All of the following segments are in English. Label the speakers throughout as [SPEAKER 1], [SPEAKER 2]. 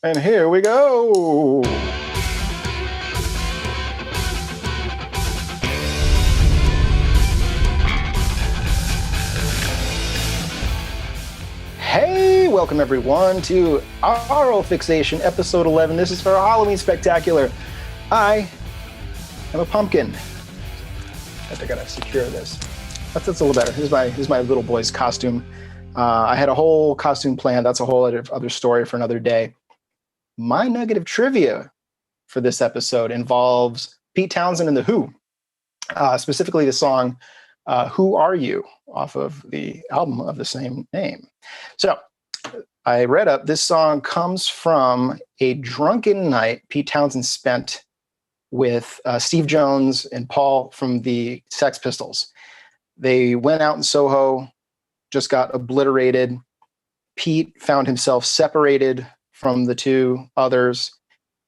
[SPEAKER 1] And here we go. Hey, welcome everyone to Aural Fixation, episode 11. This is for our Halloween spectacular. I am a pumpkin. I gotta secure this. That's a little better. Here's my little boy's costume. I had a whole costume plan. That's a whole other story for another day. My nugget of trivia for this episode involves Pete Townsend and The Who, specifically the song Who Are You, off of the album of the same name. So I read up, this song comes from a drunken night Pete Townsend spent with Steve Jones and Paul from the Sex Pistols. They went out in Soho, just got obliterated. Pete found himself separated from the two others.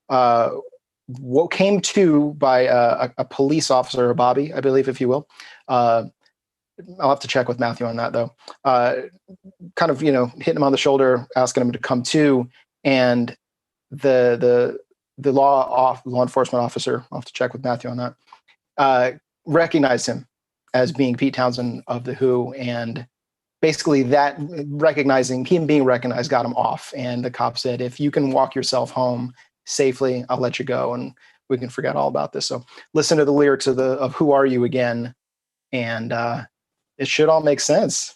[SPEAKER 1] What came to by a police officer, a Bobby, I believe, if you will. I'll have to check with Matthew on that, though. Kind of, hitting him on the shoulder, asking him to come to, and the law enforcement officer, I'll have to check with Matthew on that, recognized him as being Pete Townsend of The Who, and basically that him being recognized got him off. And the cop said, if you can walk yourself home safely, I'll let you go and we can forget all about this. So listen to the lyrics of Who Are You again, and it should all make sense.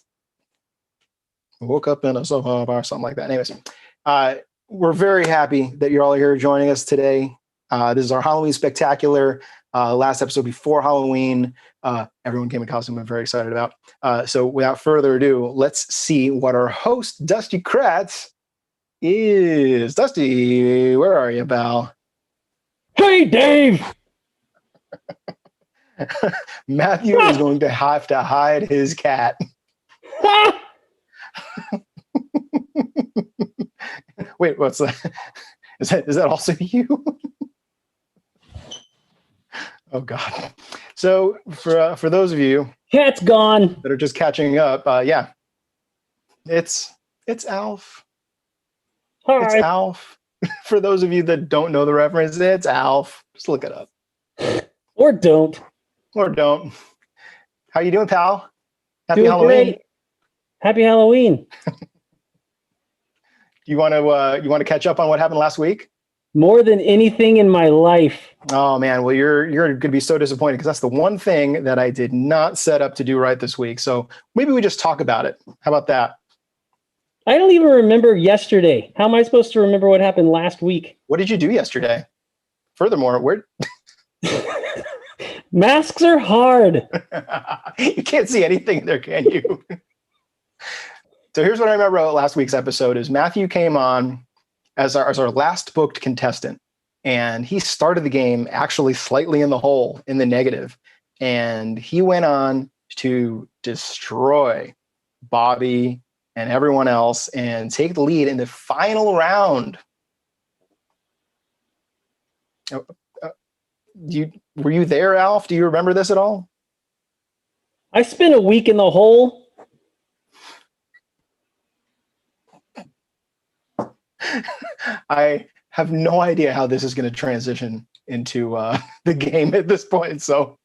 [SPEAKER 1] Woke up in a Soho bar, something like that. Anyways, we're very happy that you're all here joining us today. This is our Halloween spectacular. Last episode before Halloween. Everyone came in costume. I'm very excited about. So without further ado, let's see what our host, Dusty Kratz, is. Dusty, where are you, pal?
[SPEAKER 2] Hey, Dave!
[SPEAKER 1] Matthew is going to have to hide his cat. Wait, what's that? Is that also you? Oh God! So for those of you,
[SPEAKER 2] Cat's gone.
[SPEAKER 1] That are just catching up, yeah, it's Alf.
[SPEAKER 2] Hi.
[SPEAKER 1] It's Alf. For those of you that don't know the reference, it's Alf. Just look it up,
[SPEAKER 2] or don't.
[SPEAKER 1] How you doing, pal? Happy
[SPEAKER 2] Doing
[SPEAKER 1] Halloween!
[SPEAKER 2] Great. Happy Halloween!
[SPEAKER 1] You want to catch up on what happened last week?
[SPEAKER 2] More than anything in my life.
[SPEAKER 1] Oh man, well you're going to be so disappointed because that's the one thing that I did not set up to do right this week. So maybe we just talk about it. How about that?
[SPEAKER 2] I don't even remember yesterday. How am I supposed to remember what happened last week?
[SPEAKER 1] What did you do yesterday? Furthermore, where
[SPEAKER 2] masks are hard.
[SPEAKER 1] You can't see anything there, can you? So here's what I remember about last week's episode is Matthew came on as our last booked contestant, and he started the game actually slightly in the hole, in the negative, and he went on to destroy Bobby and everyone else and take the lead in the final round. Were you there, Alf? Do you remember this at all?
[SPEAKER 2] I spent a week in the hole.
[SPEAKER 1] I have no idea how this is going to transition into the game at this point. So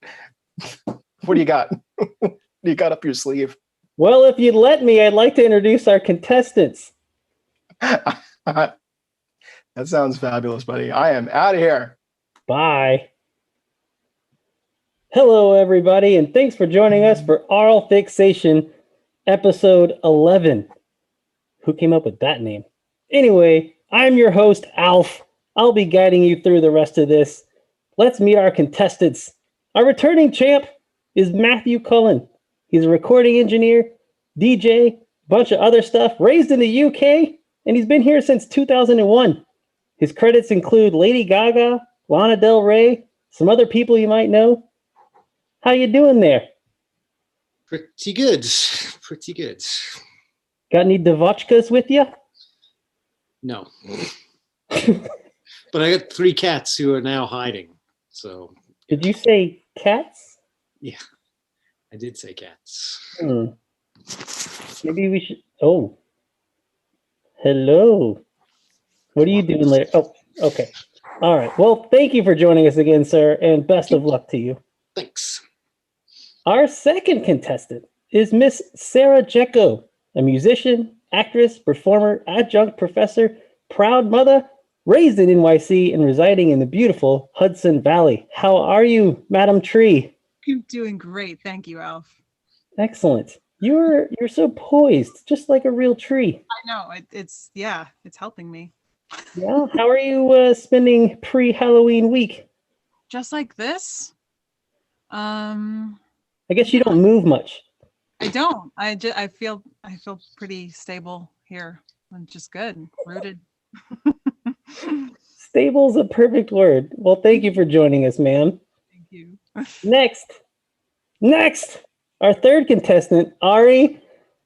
[SPEAKER 1] what do you got? What do you got up your sleeve?
[SPEAKER 2] Well, if you'd let me, I'd like to introduce our contestants.
[SPEAKER 1] That sounds fabulous, buddy. I am out of here.
[SPEAKER 2] Bye. Hello, everybody, and thanks for joining us for Aural Fixation, episode 11. Who came up with that name? Anyway, I'm your host, Alf. I'll be guiding you through the rest of this. Let's meet our contestants. Our returning champ is Matthew Cullen. He's a recording engineer, DJ, bunch of other stuff, raised in the UK, and he's been here since 2001. His credits include Lady Gaga, Lana Del Rey, some other people you might know. How you doing there?
[SPEAKER 3] Pretty good.
[SPEAKER 2] Got any Devotchkas with you?
[SPEAKER 3] No. But I got 3 cats who are now hiding. So.
[SPEAKER 2] Did you say cats?
[SPEAKER 3] Yeah, I did say cats.
[SPEAKER 2] Maybe we should. Oh. Hello. What are you doing later? Oh, okay. All right. Well, thank you for joining us again, sir, and best of luck to you.
[SPEAKER 3] Thanks.
[SPEAKER 2] Our second contestant is Miss Sara Jecko, a musician, actress, performer, adjunct professor, proud mother, raised in NYC and residing in the beautiful Hudson Valley. How are you, Madam Tree?
[SPEAKER 4] I'm doing great. Thank you, Alf.
[SPEAKER 2] Excellent. You're so poised, just like a real tree.
[SPEAKER 4] I know it's helping me.
[SPEAKER 2] Yeah. How are you spending pre-Halloween week?
[SPEAKER 4] Just like this.
[SPEAKER 2] I guess you don't move much.
[SPEAKER 4] I don't. I feel pretty stable here. I'm just good. Rooted.
[SPEAKER 2] Stable's a perfect word. Well, thank you for joining us, ma'am.
[SPEAKER 4] Thank you.
[SPEAKER 2] Next, our third contestant, Ariane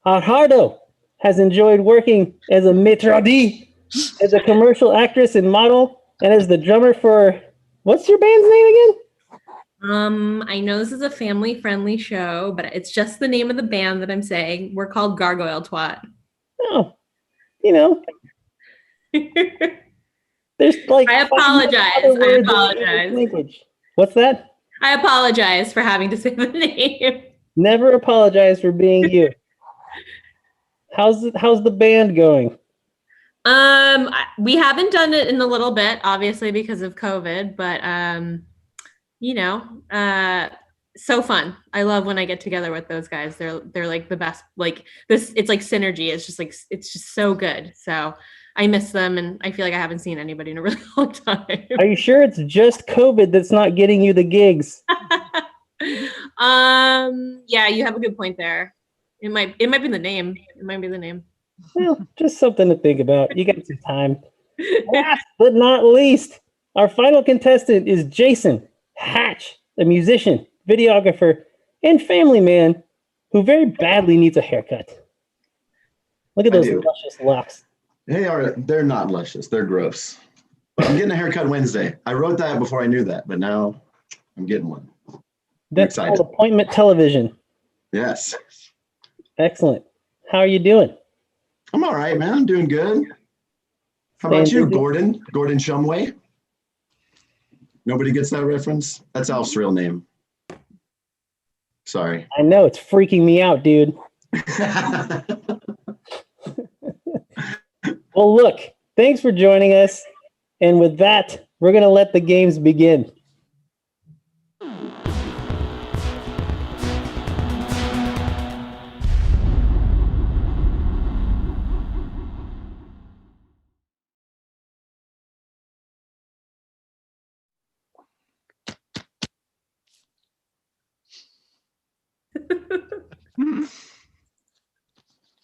[SPEAKER 2] Hardjowirogo, has enjoyed working as a maître d', as a commercial actress and model, and as the drummer for, what's your band's name again?
[SPEAKER 5] I know this is a family-friendly show, but it's just the name of the band that I'm saying. We're called Gargoyle Twat.
[SPEAKER 2] Oh, you know. There's like
[SPEAKER 5] I apologize.
[SPEAKER 2] Language. What's that?
[SPEAKER 5] I apologize for having to say the name.
[SPEAKER 2] Never apologize for being you. How's the band going?
[SPEAKER 5] We haven't done it in a little bit, obviously because of COVID, but so fun. I love when I get together with those guys. They're like the best. Like this, it's like synergy. It's just so good. So I miss them, and I feel like I haven't seen anybody in a really long time.
[SPEAKER 2] Are you sure it's just COVID that's not getting you the gigs?
[SPEAKER 5] Yeah, you have a good point there. It might be the name. It might be the name.
[SPEAKER 2] Well, just something to think about. You got some time. Last but not least, our final contestant is Jason Hatch, a musician, videographer, and family man who very badly needs a haircut. Look at those luscious locks.
[SPEAKER 6] They're not luscious. They're gross. But I'm getting a haircut Wednesday. I wrote that before I knew that, but now I'm getting one.
[SPEAKER 2] That's called appointment television.
[SPEAKER 6] Yes.
[SPEAKER 2] Excellent. How are you doing?
[SPEAKER 6] I'm all right, man. I'm doing good. How about you, Gordon? Gordon Shumway? Nobody gets that reference? That's Alf's real name. Sorry.
[SPEAKER 2] I know. It's freaking me out, dude. Well, look, thanks for joining us. And with that, we're going to let the games begin.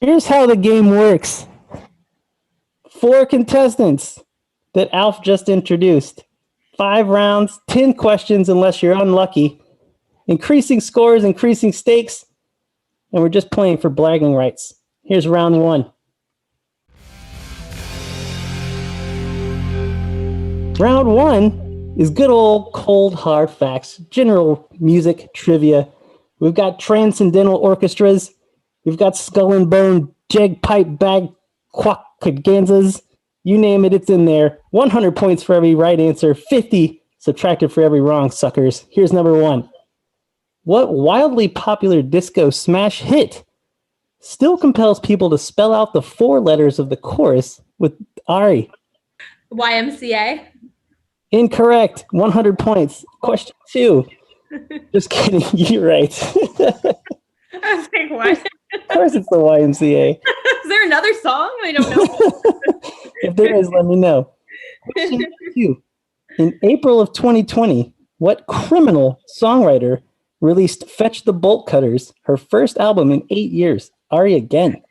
[SPEAKER 2] Here's how the game works. 4 contestants that Alf just introduced. 5 rounds, 10 questions unless you're unlucky. Increasing scores, increasing stakes. And we're just playing for bragging rights. Here's round 1. Round 1 is good old cold hard facts, general music trivia. We've got transcendental orchestras. We've got skull and bone, jagpipe bag, quackaganzas. You name it, it's in there. 100 points for every right answer, 50 subtracted for every wrong, suckers. Here's number 1. What wildly popular disco smash hit still compels people to spell out the 4 letters of the chorus with Ari?
[SPEAKER 5] YMCA.
[SPEAKER 2] Incorrect. 100 points. Question 2. Just kidding. You're right.
[SPEAKER 5] I was like, what?
[SPEAKER 2] Of course it's the YMCA.
[SPEAKER 5] Is there another song? I don't know.
[SPEAKER 2] If there is, let me know. Question 2. In April of 2020, what criminal songwriter released Fetch the Bolt Cutters, her first album in 8 years? Ari again.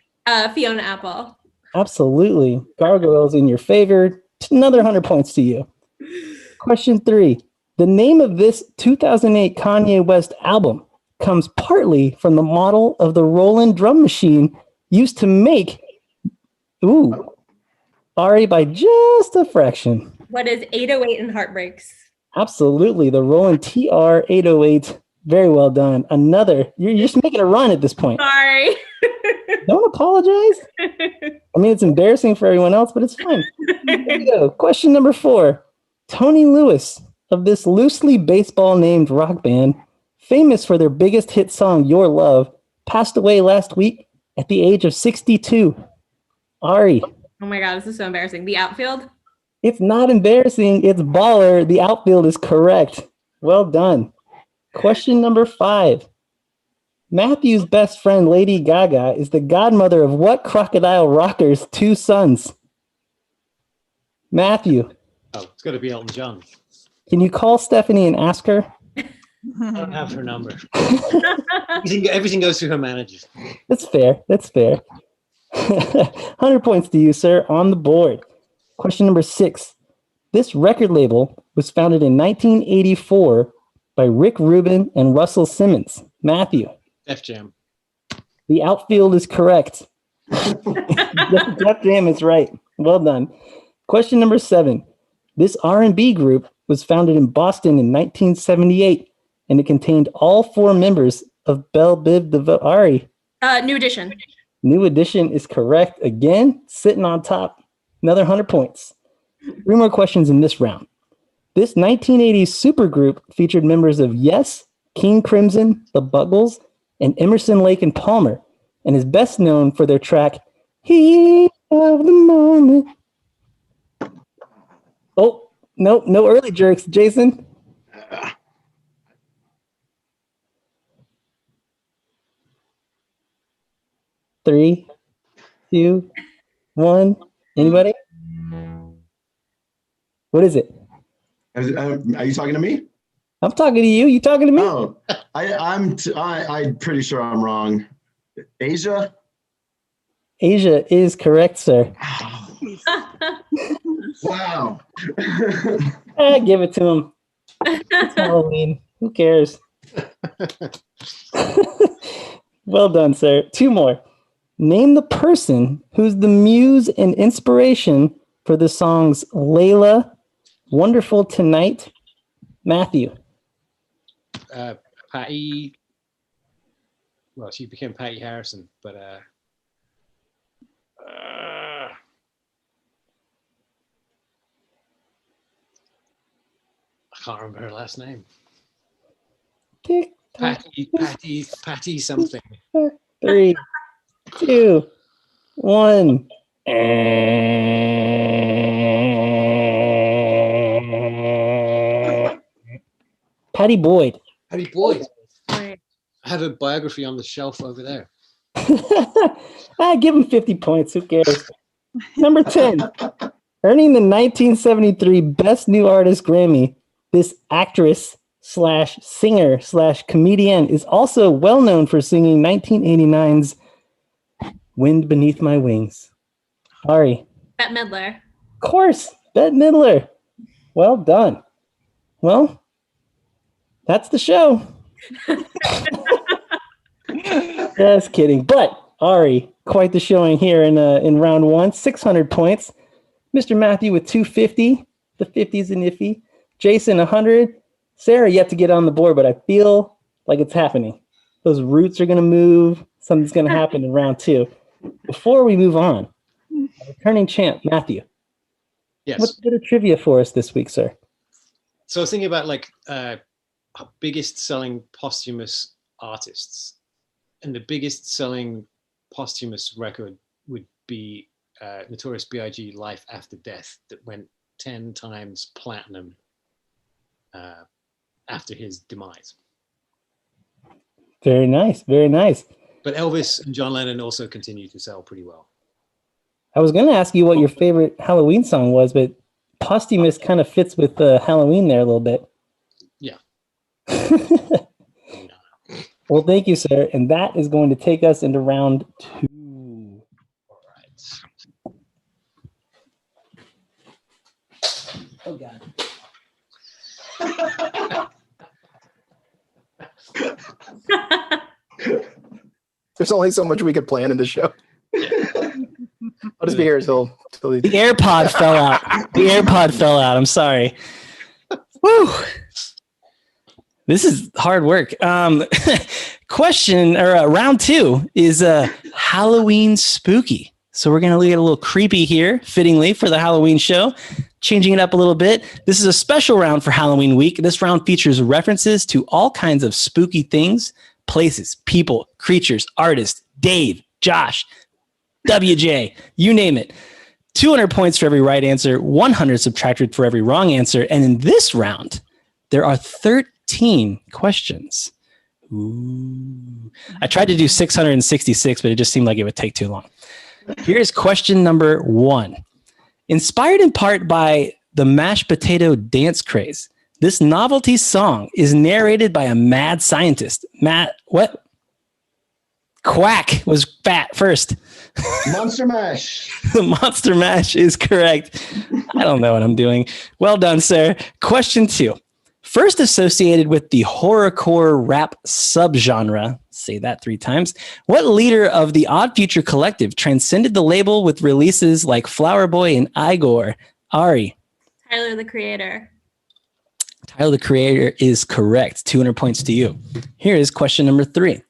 [SPEAKER 5] Fiona Apple.
[SPEAKER 2] Absolutely. Gargoyles in your favor. Another 100 points to you. Question 3. The name of this 2008 Kanye West album comes partly from the model of the Roland drum machine used to make Ari by just a fraction.
[SPEAKER 5] What is 808 and Heartbreaks?
[SPEAKER 2] Absolutely. The Roland TR 808. Very well done. You're just making a run at this point.
[SPEAKER 5] Sorry.
[SPEAKER 2] Don't apologize. I mean, it's embarrassing for everyone else, but it's fine. Here we go. Question number 4. Tony Lewis of this loosely baseball-named rock band, famous for their biggest hit song, Your Love, passed away last week at the age of 62. Ari.
[SPEAKER 5] Oh my God, this is so embarrassing. The outfield?
[SPEAKER 2] It's not embarrassing. It's baller. The outfield is correct. Well done. Question number 5. Matthew's best friend, Lady Gaga, is the godmother of what Crocodile Rocker's 2 sons? Matthew.
[SPEAKER 3] Oh, it's got to be Elton John.
[SPEAKER 2] Can you call Stephanie and ask her?
[SPEAKER 3] I don't have her number. Everything goes through her manager.
[SPEAKER 2] That's fair. 100 points to you, sir, on the board. Question number 6. This record label was founded in 1984 by Rick Rubin and Russell Simmons. Matthew.
[SPEAKER 3] Def Jam.
[SPEAKER 2] The outfield is correct. Def Jam is right. Well done. Question number 7. This R&B group was founded in Boston in 1978, and it contained all 4 members of Belle Biv DeVoe. Ari.
[SPEAKER 5] New Edition.
[SPEAKER 2] New Edition is correct. Again, sitting on top. Another 100 points. 3 more questions in this round. This 1980s supergroup featured members of Yes, King Crimson, The Buggles, and Emerson, Lake and Palmer, and is best known for their track, Heat of the Moment. Oh, no early jerks, Jason. Three, 2, 1. Anybody? What is it?
[SPEAKER 6] Are you talking to me?
[SPEAKER 2] I'm talking to you. You talking to me?
[SPEAKER 6] Oh, I'm pretty sure I'm wrong. Asia?
[SPEAKER 2] Asia is correct, sir.
[SPEAKER 6] Wow.
[SPEAKER 2] Give it to him. It's Halloween. Who cares? Well done, sir. 2 more. Name the person who's the muse and inspiration for the songs Layla, Wonderful Tonight. Matthew.
[SPEAKER 3] Patty. Well, she became Patty Harrison, but I can't remember her last name. Patty something.
[SPEAKER 2] 3, 2, 1. Patty Boyd.
[SPEAKER 3] Patty Boyd.
[SPEAKER 5] Right.
[SPEAKER 3] I have a biography on the shelf over there.
[SPEAKER 2] Give him 50 points. Who cares? Number 10. Earning the 1973 Best New Artist Grammy, this actress / singer / comedian is also well known for singing 1989's Wind Beneath My Wings. Ari.
[SPEAKER 5] Bette Midler.
[SPEAKER 2] Of course, Bette Midler. Well done. Well, that's the show. Just kidding. But Ari, quite the showing here in round 1. 600 points. Mr. Matthew with 250. The 50's an iffy. Jason 100. Sarah yet to get on the board, but I feel like it's happening. Those roots are going to move. Something's going to happen in round 2. Before we move on, returning champ Matthew.
[SPEAKER 3] Yes.
[SPEAKER 2] What's a bit of trivia for us this week, sir?
[SPEAKER 3] So I was thinking about biggest selling posthumous artists, and the biggest selling posthumous record would be Notorious B.I.G. Life After Death, that went 10 times platinum after his demise.
[SPEAKER 2] Very nice, very nice.
[SPEAKER 3] But Elvis and John Lennon also continue to sell pretty well.
[SPEAKER 2] I was going to ask you what your favorite Halloween song was, but posthumous kind of fits with Halloween there a little bit.
[SPEAKER 3] Yeah.
[SPEAKER 2] Well, thank you, sir. And that is going to take us into round 2.
[SPEAKER 3] All right.
[SPEAKER 2] Oh, God.
[SPEAKER 1] There's only so much we could plan in this show. I'll just be here till
[SPEAKER 2] The AirPod fell out. The AirPod fell out. I'm sorry. Woo! This is hard work. Question or round 2 is Halloween spooky. So we're going to get a little creepy here, fittingly, for the Halloween show. Changing it up a little bit. This is a special round for Halloween week. This round features references to all kinds of spooky things, places, people, creatures, artists, Dave, Josh, WJ, you name it. 200 points for every right answer, 100 subtracted for every wrong answer. And in this round, there are 13 questions. Ooh. I tried to do 666, but it just seemed like it would take too long. Here's question number 1. Inspired in part by the mashed potato dance craze, this novelty song is narrated by a mad scientist. What? Quack was fat first.
[SPEAKER 6] Monster Mash.
[SPEAKER 2] The Monster Mash is correct. I don't know what I'm doing. Well done, sir. Question 2. First associated with the horrorcore rap subgenre, say that 3 times, what leader of the Odd Future Collective transcended the label with releases like Flower Boy and Igor? Ari.
[SPEAKER 5] Tyler, the Creator.
[SPEAKER 2] Tyler, the Creator is correct. 200 points to you. Here is question number 3.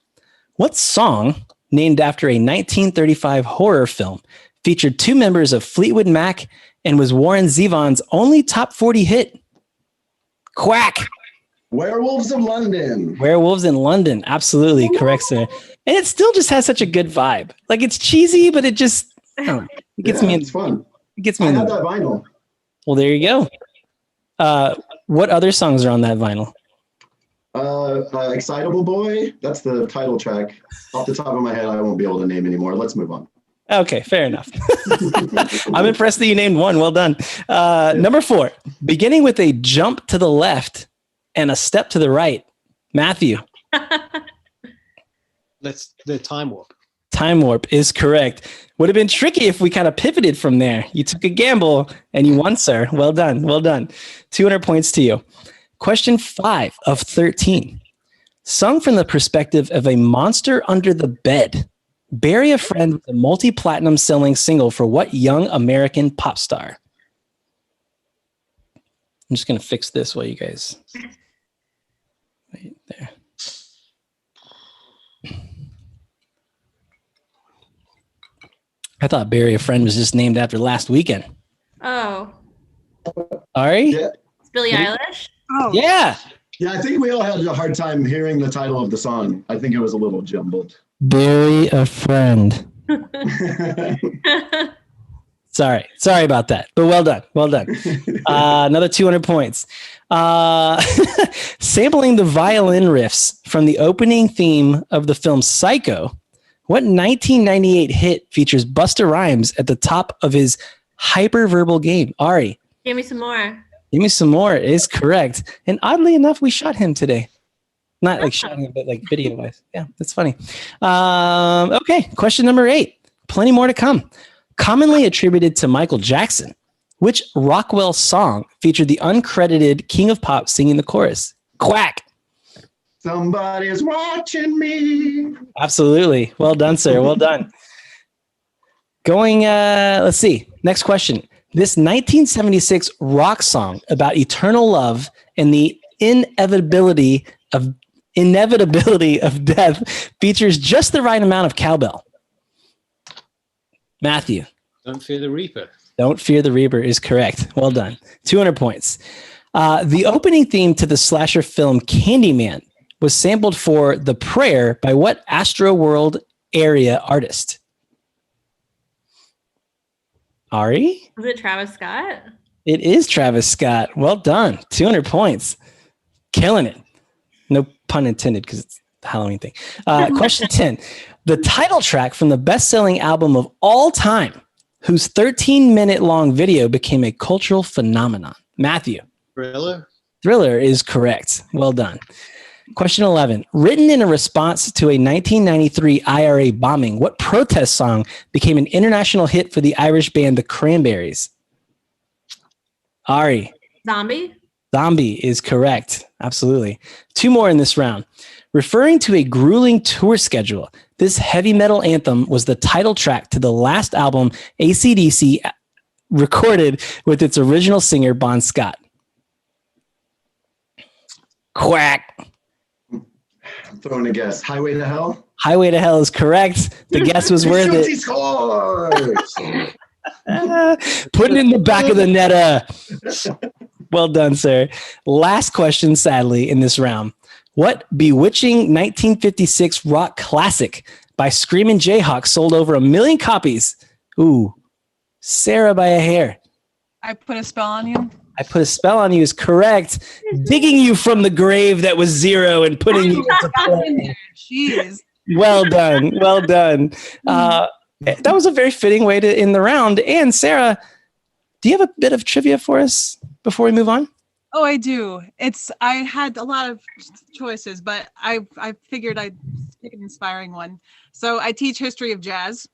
[SPEAKER 2] What song, named after a 1935 horror film, featured 2 members of Fleetwood Mac and was Warren Zevon's only top 40 hit? Quack.
[SPEAKER 6] Werewolves of London.
[SPEAKER 2] Werewolves in London. Absolutely correct, sir. And it still just has such a good vibe. Like, it's cheesy, but it just, I don't know, it gets me in.
[SPEAKER 6] It's fun.
[SPEAKER 2] It gets me
[SPEAKER 6] I
[SPEAKER 2] in.
[SPEAKER 6] have that vinyl.
[SPEAKER 2] Well, there you go. What other songs are on that vinyl?
[SPEAKER 6] Excitable Boy. That's the title track. Off the top of my head, I won't be able to name anymore. Let's move on.
[SPEAKER 2] Okay, fair enough. I'm impressed that you named one. Well done. Number 4, beginning with a jump to the left and a step to the right. Matthew.
[SPEAKER 3] The Time Warp.
[SPEAKER 2] Time Warp is correct. Would have been tricky if we kind of pivoted from there. You took a gamble and you won, sir. Well done. Well done. 200 points to you. Question 5 of 13. Sung from the perspective of a monster under the bed. Bury a Friend with a multi-platinum selling single for what young American pop star? I'm just going to fix this while you guys... Right there. I thought Bury a Friend was just named after Last Weekend.
[SPEAKER 5] Oh.
[SPEAKER 2] Ari?
[SPEAKER 6] Yeah.
[SPEAKER 5] It's Billie Eilish?
[SPEAKER 4] Oh,
[SPEAKER 2] Yeah.
[SPEAKER 6] Yeah, I think we all had a hard time hearing the title of the song. I think it was a little jumbled.
[SPEAKER 2] Bury a Friend. Sorry about that, but well done. Another 200 points. Sampling the violin riffs from the opening theme of the film Psycho, what 1998 hit features Busta Rhymes at the top of his hyperverbal game? Ari.
[SPEAKER 5] Give me some more.
[SPEAKER 2] Give me some more is correct. And oddly enough, we shot him today. Not like shot him, but like video wise. Yeah, that's funny. Okay, question number 8. Plenty more to come. Commonly attributed to Michael Jackson, which Rockwell song featured the uncredited King of Pop singing the chorus? Quack.
[SPEAKER 6] Somebody's watching me.
[SPEAKER 2] Absolutely. Well done, sir. Well done. Going, let's see. Next question. This 1976 rock song about eternal love and the inevitability of death features just the right amount of cowbell. Matthew.
[SPEAKER 3] Don't Fear the Reaper.
[SPEAKER 2] Don't Fear the Reaper is correct. Well done. 200 points. The opening theme to the slasher film Candyman was sampled for The Prayer by what Astro World area artist? Ari?
[SPEAKER 5] Was it Travis Scott?
[SPEAKER 2] It is Travis Scott. Well done. 200 points. Killing it. No pun intended because it's the Halloween thing. Question 10. The title track from the best-selling album of all time, whose 13-minute long video became a cultural phenomenon. Matthew.
[SPEAKER 3] Thriller.
[SPEAKER 2] Thriller is correct. Well done. Question 11. Written in a response to a 1993 IRA bombing, what protest song became an international hit for the Irish band The Cranberries? Ari.
[SPEAKER 5] Zombie?
[SPEAKER 2] Zombie is correct. Absolutely. 2 more in this round. Referring to a grueling tour schedule, this heavy metal anthem was the title track to the last album AC/DC recorded with its original singer, Bon Scott. Quack.
[SPEAKER 6] I'm throwing a guess. Highway to Hell?
[SPEAKER 2] Highway to Hell is correct. The guess was worth
[SPEAKER 6] Shoots, he
[SPEAKER 2] it.
[SPEAKER 6] scores.
[SPEAKER 2] Putting it in the back of the net. Well done, sir. Last question, sadly, in this round. What bewitching 1956 rock classic by Screamin' Jayhawk sold over 1 million copies? Ooh, Sarah by a hair.
[SPEAKER 4] I put a spell on you.
[SPEAKER 2] I Put a Spell on You is correct. Digging you from the grave that was zero and putting you into play.
[SPEAKER 4] Jeez.
[SPEAKER 2] Well done. Well done. That was a very fitting way to end the round. And Sarah, do you have a bit of trivia for us before we move on?
[SPEAKER 4] Oh, I do. I had a lot of choices, but I figured I'd pick an inspiring one. So I teach history of jazz.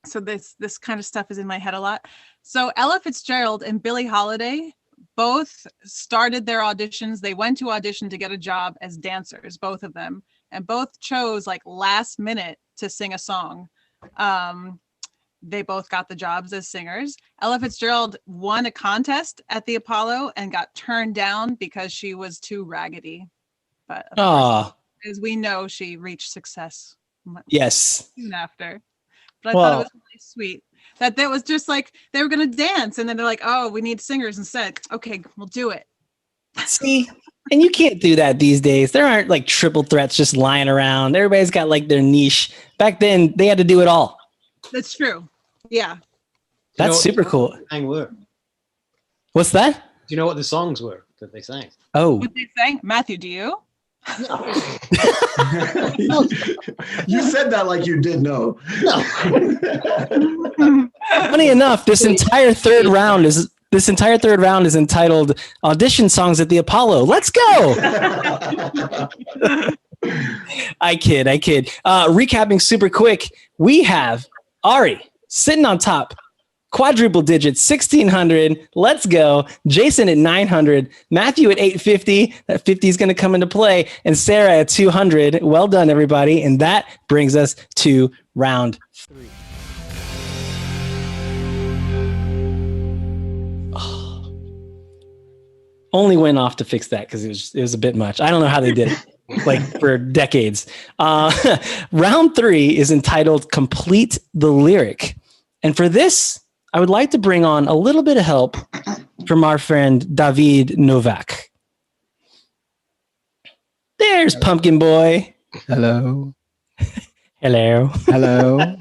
[SPEAKER 4] So this kind of stuff is in my head a lot. So Ella Fitzgerald and Billie Holiday both started their auditions. They went to audition to get a job as dancers, both of them, and both chose like last minute to sing a song. They both got the jobs as singers. Ella Fitzgerald won a contest at the Apollo and got turned down because she was too raggedy. But of course, as we know, she reached success
[SPEAKER 2] Yes.
[SPEAKER 4] soon after. But I thought it was really sweet that was just like they were going to dance, and then they're like, "Oh, we need singers instead." Okay, we'll do it.
[SPEAKER 2] See, and you can't do that these days. There aren't like triple threats just lying around. Everybody's got like their niche. Back then, they had to do it all.
[SPEAKER 4] That's true. Yeah.
[SPEAKER 2] That's super cool. What's that?
[SPEAKER 3] Do you know what the songs were that they sang?
[SPEAKER 2] Oh,
[SPEAKER 4] What they sang? Matthew, do you?
[SPEAKER 6] You said that like you did know.
[SPEAKER 2] funny enough, this entire third round is entitled "Audition Songs at the Apollo." Let's go. I kid. Recapping super quick, we have Ari sitting on top, quadruple digits, 1,600. Let's go. Jason at 900. Matthew at 850. That 50 is going to come into play. And Sarah at 200. Well done, everybody. And that brings us to round 3. Only went off to fix that because it was a bit much. I don't know how they did it. Like for decades. Round 3 is entitled Complete the Lyric. And for this, I would like to bring on a little bit of help from our friend David Novak. There's Pumpkin Boy.
[SPEAKER 1] Hello.
[SPEAKER 2] Hello.
[SPEAKER 1] Hello.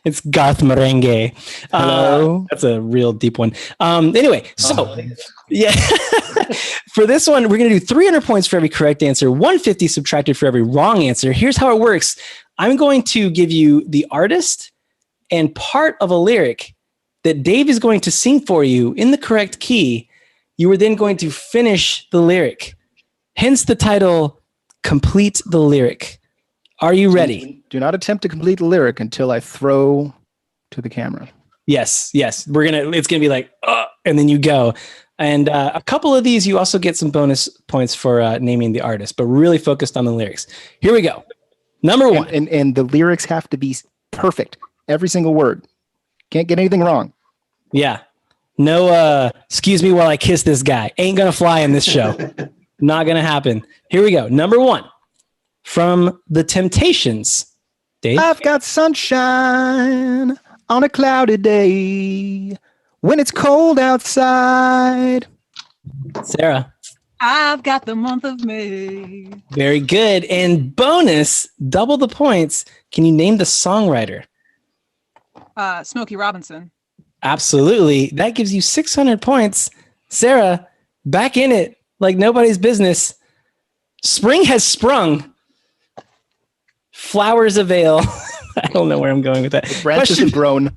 [SPEAKER 2] It's Garth Merengue.
[SPEAKER 1] Hello.
[SPEAKER 2] That's a real deep one. Anyway, so yeah, for this one, we're going to do 300 points for every correct answer, 150 subtracted for every wrong answer. Here's how it works. I'm going to give you the artist and part of a lyric that Dave is going to sing for you in the correct key. You are then going to finish the lyric. Hence the title, Complete the Lyric. Are you ready?
[SPEAKER 1] Do not attempt to complete the lyric until I throw to the camera.
[SPEAKER 2] Yes. It's gonna be like, and then you go. And a couple of these, you also get some bonus points for naming the artist, but really focused on the lyrics. Here we go. Number 1.
[SPEAKER 1] And the lyrics have to be perfect. Every single word. Can't get anything wrong.
[SPEAKER 2] Yeah. No, excuse me while I kiss this guy. Ain't gonna fly in this show. Not gonna happen. Here we go. Number 1. From The Temptations. Dave?
[SPEAKER 1] I've got sunshine on a cloudy day when it's cold outside.
[SPEAKER 2] Sarah?
[SPEAKER 4] I've got the month of May.
[SPEAKER 2] Very good. And bonus, double the points. Can you name the songwriter?
[SPEAKER 4] Smokey Robinson.
[SPEAKER 2] Absolutely. That gives you 600 points. Sarah, back in it like nobody's business. Spring has sprung. Flowers avail. I don't know where I'm going with that.
[SPEAKER 1] The branches have grown.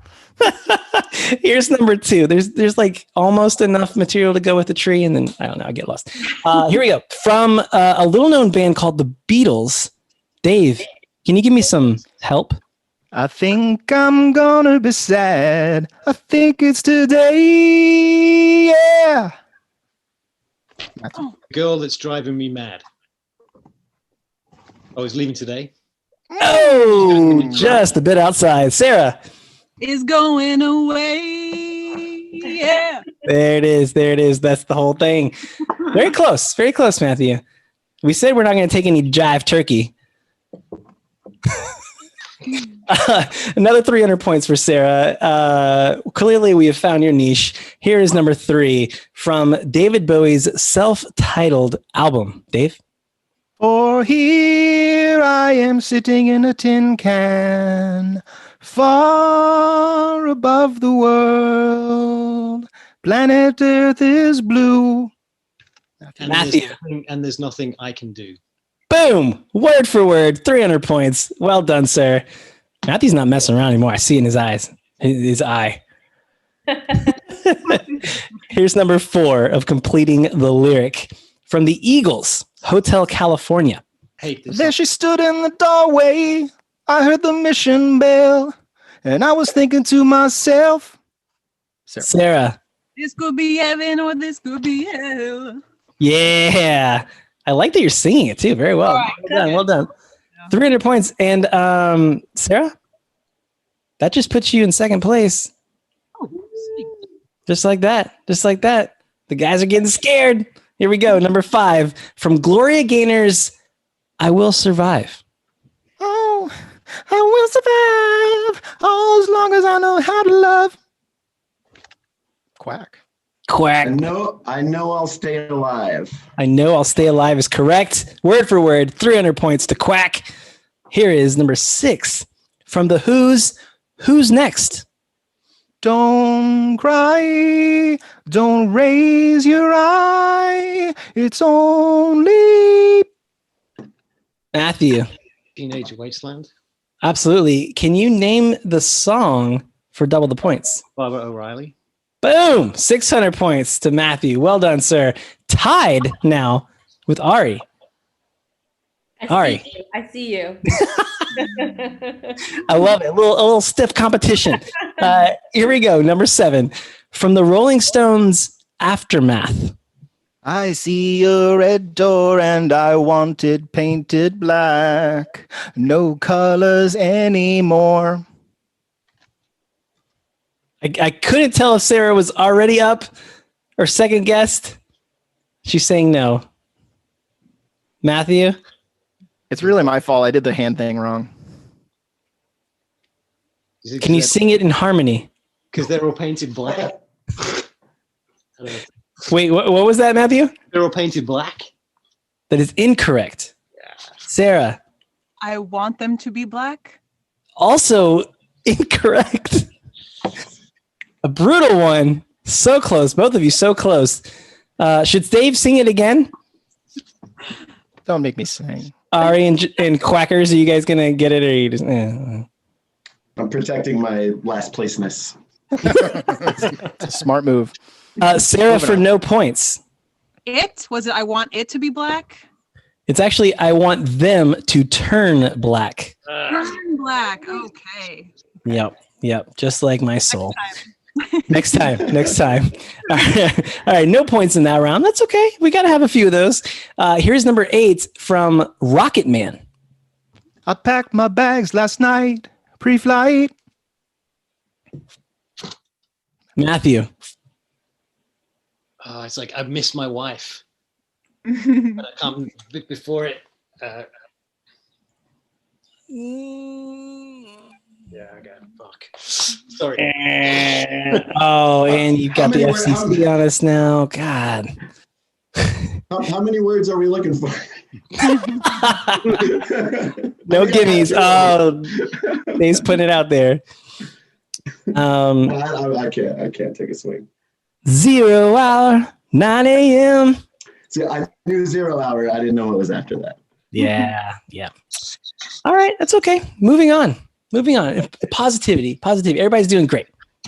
[SPEAKER 2] Here's number 2. There's like almost enough material to go with the tree, and then I don't know, I get lost. Here we go. From a little known band called the Beatles. Dave, can you give me some help?
[SPEAKER 1] I think I'm gonna be sad. I think it's today. Yeah.
[SPEAKER 3] Girl that's driving me mad. Oh, is leaving today?
[SPEAKER 2] Oh, just a bit outside. Sarah.
[SPEAKER 4] Is going away. Yeah.
[SPEAKER 2] There it is. That's the whole thing. Very close, Matthew. We said we're not going to take any jive turkey. Another 300 points for Sarah. Clearly, we have found your niche. Here is number 3 from David Bowie's self-titled album. Dave?
[SPEAKER 1] For here I am sitting in a tin can, far above the world. Planet Earth is blue.
[SPEAKER 2] Matthew.
[SPEAKER 3] There's nothing I can do.
[SPEAKER 2] Boom! Word for word, 300 points. Well done, sir. Matthew's not messing around anymore. I see in his eyes. His eye. Here's number 4 of completing the lyric from the Eagles, Hotel California.
[SPEAKER 3] Hate this.
[SPEAKER 1] There she stood in the doorway. I heard the mission bell, and I was thinking to myself,
[SPEAKER 2] Sarah.
[SPEAKER 4] This could be heaven or this could be hell.
[SPEAKER 2] Yeah. I like that you're singing it too. Very well.
[SPEAKER 4] Right,
[SPEAKER 2] Well done. 300 points. And Sarah, that just puts you in second place.
[SPEAKER 4] Oh, sweet.
[SPEAKER 2] Just like that. The guys are getting scared. Here we go. Number 5 from Gloria Gaynor's I Will Survive.
[SPEAKER 1] oh, I will survive as long as I know how to love. Quack.
[SPEAKER 2] Quack.
[SPEAKER 6] I know I'll stay alive.
[SPEAKER 2] I know I'll stay alive is correct. Word for word, 300 points to Quack. Here is number 6 from the Who's Next?
[SPEAKER 1] Don't cry, don't raise your eye. It's only
[SPEAKER 2] Matthew.
[SPEAKER 3] Teenage Wasteland.
[SPEAKER 2] Absolutely. Can you name the song for double the points?
[SPEAKER 3] Barbara O'Reilly.
[SPEAKER 2] Boom! 600 points to Matthew. Well done, sir. Tied now with Ari.
[SPEAKER 5] I see you.
[SPEAKER 2] I love it. A little stiff competition. Here we go. Number 7 from the Rolling Stones Aftermath.
[SPEAKER 1] I see a red door and I want it painted black. No colors anymore.
[SPEAKER 2] I couldn't tell if Sarah was already up or second guessed. She's saying no. Matthew?
[SPEAKER 1] It's really my fault. I did the hand thing wrong.
[SPEAKER 2] Can you sing it in harmony?
[SPEAKER 3] Because they're all painted black.
[SPEAKER 2] Wait, what was that, Matthew?
[SPEAKER 3] They're all painted black.
[SPEAKER 2] That is incorrect.
[SPEAKER 3] Yeah.
[SPEAKER 2] Sarah?
[SPEAKER 4] I want them to be black.
[SPEAKER 2] Also incorrect. A brutal one. So close. Both of you so close. Should Dave sing it again?
[SPEAKER 1] Don't make me sing.
[SPEAKER 2] Ari and Quackers, are you guys going to get it? Or are you just,
[SPEAKER 6] I'm protecting my last placeness.
[SPEAKER 1] It's a smart move.
[SPEAKER 2] Sarah for no points.
[SPEAKER 4] Was it I want it to be black?
[SPEAKER 2] It's actually I want them to turn black.
[SPEAKER 4] Turn black. Okay.
[SPEAKER 2] Yep. Just like my soul. Next time. All right. No points in that round. That's okay. We got to have a few of those. Here's number 8 from Rocket Man.
[SPEAKER 1] I packed my bags last night, pre-flight.
[SPEAKER 2] Matthew.
[SPEAKER 3] It's like I miss my wife. But I come before it. Yeah, I got it. Fuck. Sorry.
[SPEAKER 2] And you've got the FCC on us now. God.
[SPEAKER 6] How many words are we looking for?
[SPEAKER 2] No gimmies. Oh, Dave's putting it out there.
[SPEAKER 6] I can't take a swing.
[SPEAKER 2] 0 hour, 9 a.m.
[SPEAKER 6] See, I knew 0 hour. I didn't know what was after that.
[SPEAKER 2] Yeah. All right, that's okay. Moving on. Positivity. Everybody's doing great.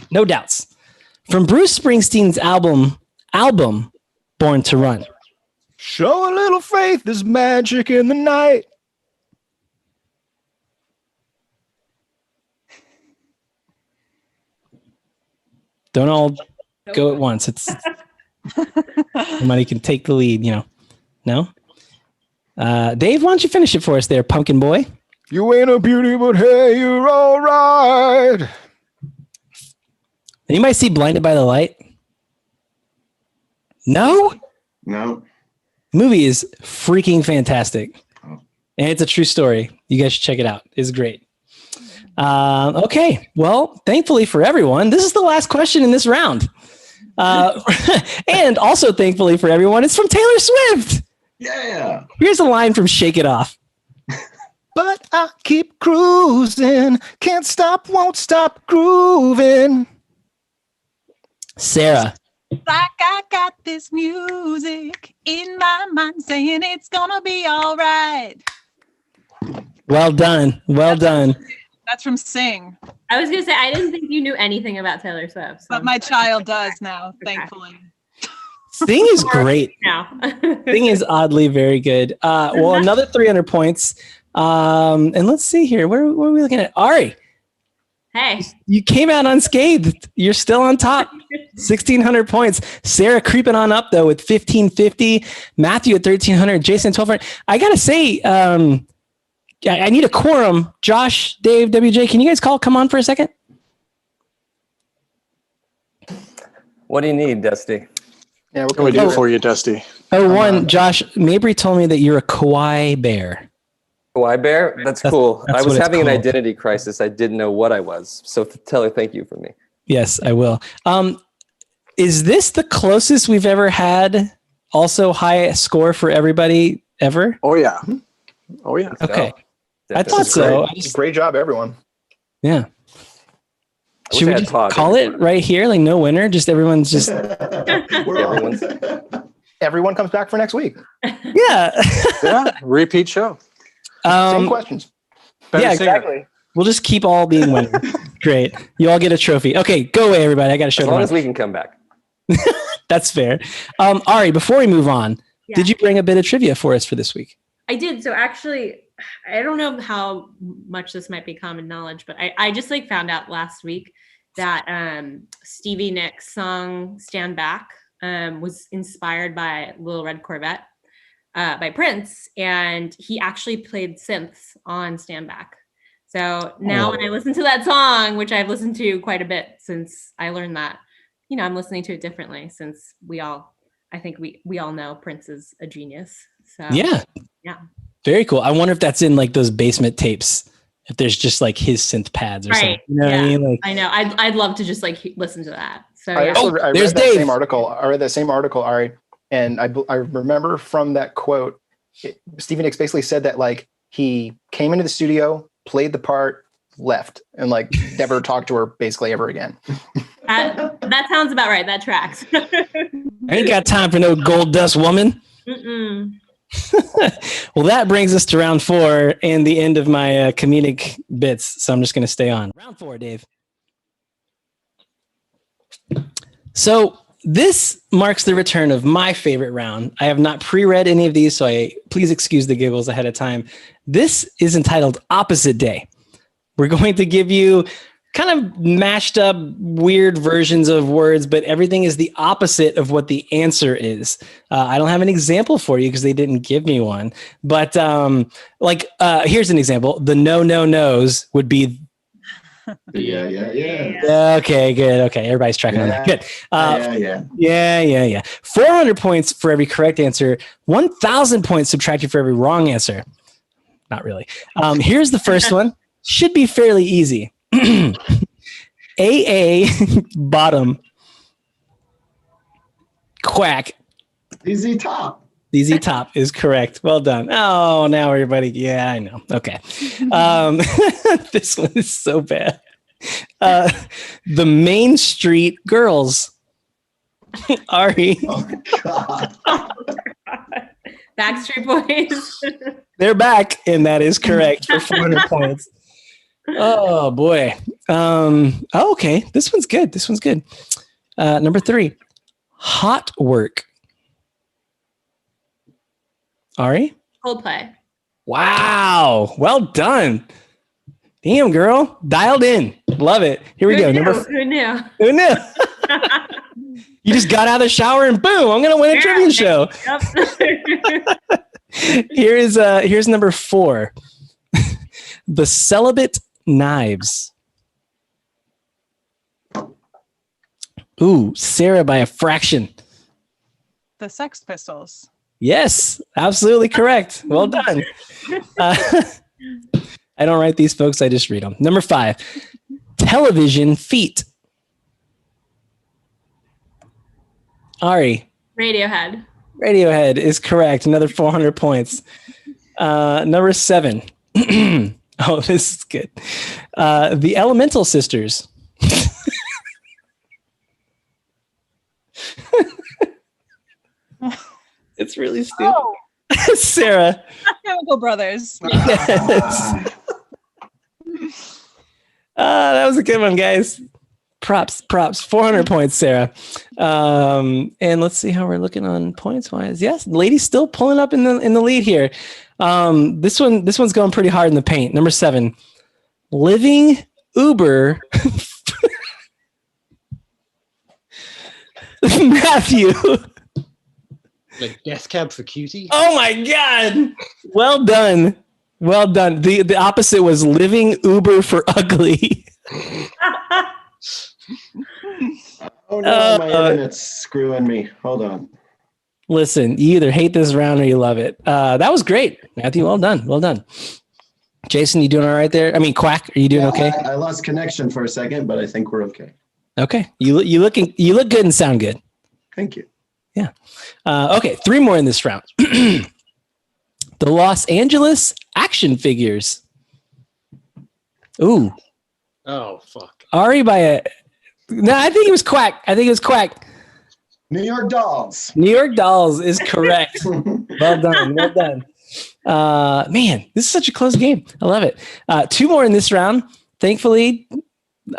[SPEAKER 2] No doubts. From Bruce Springsteen's album, Born to Run.
[SPEAKER 1] Show a little faith, there's magic in the night.
[SPEAKER 2] Don't all go at once. It's somebody can take the lead, No? Dave, why don't you finish it for us there, pumpkin boy?
[SPEAKER 1] You ain't a beauty, but hey, you're all right.
[SPEAKER 2] Anybody see Blinded by the Light? No?
[SPEAKER 6] No.
[SPEAKER 2] The movie is freaking fantastic. And it's a true story. You guys should check it out. It's great. Okay. Well, thankfully for everyone, this is the last question in this round. And also thankfully for everyone, it's from Taylor Swift.
[SPEAKER 6] Yeah.
[SPEAKER 2] Here's a line from Shake It Off.
[SPEAKER 1] But I keep cruising, can't stop, won't stop grooving.
[SPEAKER 2] Sarah.
[SPEAKER 4] Like I got this music in my mind saying it's gonna be all right.
[SPEAKER 2] Well done. Well done.
[SPEAKER 4] That's from Sing,
[SPEAKER 5] I was gonna say I didn't think you knew anything about Taylor Swift. So.
[SPEAKER 4] but my child does now, thankfully.
[SPEAKER 2] Sting is great.
[SPEAKER 5] Now.
[SPEAKER 2] Sting is oddly very good. Well, another 300 points. And let's see here. Where are we looking at? Ari,
[SPEAKER 5] Hey.
[SPEAKER 2] you came out unscathed. You're still on top. 1,600 points. Sarah creeping on up, though, with 1,550. Matthew at 1,300. Jason at 1,200. I got to say, I need a quorum. Josh, Dave, WJ, can you guys come on for a second?
[SPEAKER 7] What do you need, Dusty?
[SPEAKER 1] Yeah,
[SPEAKER 8] What can we do for you, Dusty?
[SPEAKER 2] Oh, one, Josh, Mabry told me that you're a kawaii bear.
[SPEAKER 7] Kawaii bear? That's cool.
[SPEAKER 2] that's
[SPEAKER 7] I was
[SPEAKER 2] what it's
[SPEAKER 7] having an
[SPEAKER 2] called.
[SPEAKER 7] identity crisis. I didn't know what I was. So tell her thank you for me.
[SPEAKER 2] Yes, I will. Is this the closest we've ever had? Also high score for everybody ever?
[SPEAKER 8] Oh, yeah. Oh, yeah.
[SPEAKER 2] Okay. I
[SPEAKER 7] Definitely.
[SPEAKER 2] thought so.
[SPEAKER 1] Great job, everyone.
[SPEAKER 2] Yeah.
[SPEAKER 7] I wish
[SPEAKER 2] Should
[SPEAKER 7] I
[SPEAKER 2] we
[SPEAKER 7] had
[SPEAKER 2] just
[SPEAKER 7] Todd.
[SPEAKER 2] call it right here? Like no winner? Just everyone's just,
[SPEAKER 7] Everyone's-
[SPEAKER 1] Everyone comes back for next week.
[SPEAKER 2] yeah.
[SPEAKER 8] Yeah. Repeat show.
[SPEAKER 1] Same questions.
[SPEAKER 8] Better
[SPEAKER 2] yeah,
[SPEAKER 8] singer.
[SPEAKER 2] exactly. We'll just keep all being winners. Great. You all get a trophy. Okay, go away, everybody. I got to show
[SPEAKER 7] As
[SPEAKER 2] them.
[SPEAKER 7] long as we can come back.
[SPEAKER 2] That's fair. Ari, before we move on,
[SPEAKER 5] Yeah.
[SPEAKER 2] did you bring a bit of trivia for us for this week?
[SPEAKER 5] I did. So actually, I don't know how much this might be common knowledge, but I just like found out last week that Stevie Nicks' song "Stand Back" was inspired by Little Red Corvette by Prince, and he actually played synths on "Stand Back." So now when I listen to that song, which I've listened to quite a bit since I learned that, I'm listening to it differently since I think we all know Prince is a genius. So
[SPEAKER 2] Yeah. Very cool. I wonder if that's in like those basement tapes. If there's just like his synth pads or something. You know what I mean? Like,
[SPEAKER 5] I know. I'd love to just like listen to that. So
[SPEAKER 1] I read
[SPEAKER 2] there's
[SPEAKER 1] that
[SPEAKER 2] Dave.
[SPEAKER 1] same article. I read that same article, Ari, and I remember from that quote, Stevie Nicks basically said that like he came into the studio, played the part, left, and like never talked to her basically ever again.
[SPEAKER 5] that sounds about right. That tracks.
[SPEAKER 2] I ain't got time for no gold dust woman.
[SPEAKER 5] Mm-mm.
[SPEAKER 2] Well, that brings us to round 4 and the end of my comedic bits. So I'm just going to stay on. Round 4, Dave. So this marks the return of my favorite round. I have not pre-read any of these, so please excuse the giggles ahead of time. This is entitled Opposite Day. We're going to give you kind of mashed up weird versions of words, but everything is the opposite of what the answer is. I don't have an example for you because they didn't give me one, but here's an example. The no-no-nos would be.
[SPEAKER 6] Yeah.
[SPEAKER 2] Okay, good. Okay, everybody's tracking on that. Good. Yeah. 400 points for every correct answer. 1,000 points subtracted for every wrong answer. Not really. Here's the first one. Should be fairly easy. AA bottom quack.
[SPEAKER 6] Easy top.
[SPEAKER 2] ZZ Top is correct. Well done. Oh, now everybody. Yeah, I know. Okay. This one is so bad. The Main Street Girls. Ari.
[SPEAKER 6] Oh, God.
[SPEAKER 5] Backstreet Boys.
[SPEAKER 2] They're back, and that is correct for 400 points. Oh, boy. Okay. This one's good. Number 3. Hot work. Ari?
[SPEAKER 5] Coldplay.
[SPEAKER 2] Wow. Well done. Damn, girl. Dialed in. Love it. Here we go.
[SPEAKER 5] Who knew?
[SPEAKER 2] Who knew? You just got out of the shower and boom, I'm going to win a trivia show.
[SPEAKER 5] Yep.
[SPEAKER 2] Here's number 4. The Celibate Knives. Ooh, Sarah by a fraction.
[SPEAKER 4] The Sex Pistols.
[SPEAKER 2] Yes, absolutely correct. Well done. I don't write these, folks. I just read them. Number 5, television feet. Ari.
[SPEAKER 5] Radiohead.
[SPEAKER 2] Radiohead is correct. Another 400 points. Number 7. Oh, this is good. The Elemental Sisters. It's really stupid.
[SPEAKER 4] Oh,
[SPEAKER 2] Sarah.
[SPEAKER 4] Chemical Brothers.
[SPEAKER 2] Yes. That was a good one, guys. Props. 400 points, Sarah. And let's see how we're looking on points wise. Yes, lady's still pulling up in the lead here. This one's going pretty hard in the paint. Number 7, living Uber. Matthew.
[SPEAKER 3] Like Death Cab for Cutie.
[SPEAKER 2] Oh my God. Well done. The opposite was living Uber for ugly.
[SPEAKER 6] Oh no, my internet's screwing me. Hold on.
[SPEAKER 2] Listen, you either hate this round or you love it. That was great, Matthew. Well done. Jason, you doing all right there? I mean, Quack, are you doing okay?
[SPEAKER 6] I lost connection for a second, but I think we're okay.
[SPEAKER 2] Okay. You look good and sound good.
[SPEAKER 6] Thank you.
[SPEAKER 2] Yeah. Okay, 3 more in this round. The Los Angeles action figures. Ooh.
[SPEAKER 3] Oh fuck.
[SPEAKER 2] Ari No, I think it was Quack.
[SPEAKER 6] New York Dolls.
[SPEAKER 2] New York Dolls is correct. Well done. Man, this is such a close game. I love it. 2 more in this round. Thankfully,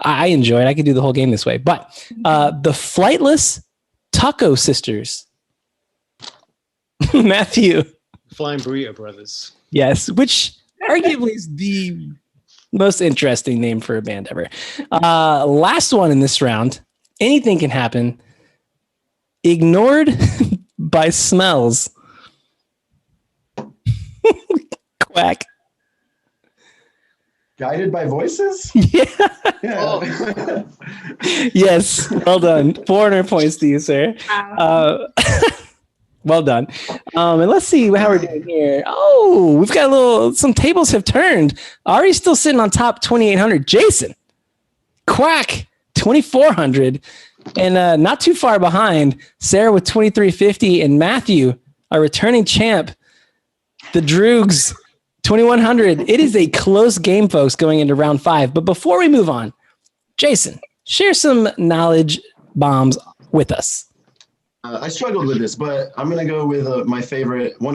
[SPEAKER 2] I enjoyed. I could do the whole game this way. But the Flightless Taco Sisters. Matthew.
[SPEAKER 3] Flying Burrito Brothers.
[SPEAKER 2] Yes, which arguably is the most interesting name for a band ever. Last one in this round. Anything can happen. Ignored by Smells. Quack.
[SPEAKER 6] Guided by Voices?
[SPEAKER 2] Yeah.
[SPEAKER 6] Yeah.
[SPEAKER 2] Yes. Well done. 400 points to you, sir. Well done. And let's see how we're doing here. Oh, we've got some tables have turned. Ari's still sitting on top, 2,800. Jason, Quack, 2,400. And not too far behind, Sarah with 2,350 and Matthew, our returning champ, the Droogs, 2,100. It is a close game, folks, going into round 5. But before we move on, Jason, share some knowledge bombs with us.
[SPEAKER 6] I struggled with this, but I'm going to go with one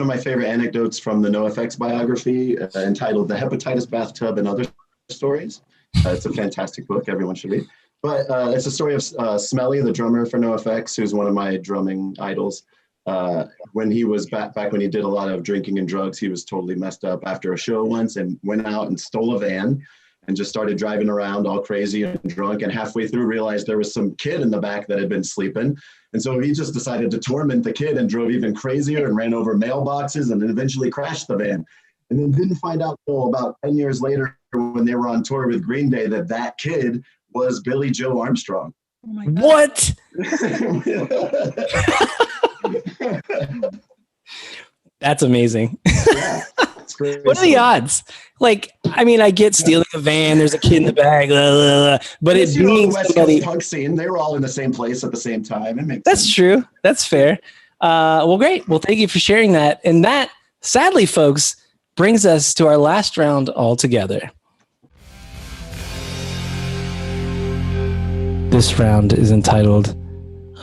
[SPEAKER 6] of my favorite anecdotes from the NoFX biography entitled The Hepatitis Bathtub and Other Stories. It's a fantastic book. Everyone should read. But it's a story of Smelly, the drummer for NoFX, who's one of my drumming idols. When he was back when he did a lot of drinking and drugs, he was totally messed up after a show once and went out and stole a van and just started driving around all crazy and drunk, and halfway through realized there was some kid in the back that had been sleeping. And so he just decided to torment the kid and drove even crazier and ran over mailboxes and then eventually crashed the van. And then didn't find out until about 10 years later when they were on tour with Green Day that kid was Billy Joe Armstrong.
[SPEAKER 4] Oh my God.
[SPEAKER 2] What? That's amazing.
[SPEAKER 6] Yeah, it's great.
[SPEAKER 2] What are the odds? Like, I mean, I get stealing a van. There's a kid in the bag, blah, blah, blah, but it being
[SPEAKER 6] the West
[SPEAKER 2] somebody.
[SPEAKER 6] Coast punk scene, they were all in the same place at the same time. It makes
[SPEAKER 2] That's
[SPEAKER 6] sense.
[SPEAKER 2] true. That's fair. Well, great. Well, thank you for sharing that. And that, sadly, folks, brings us to our last round altogether. This round is entitled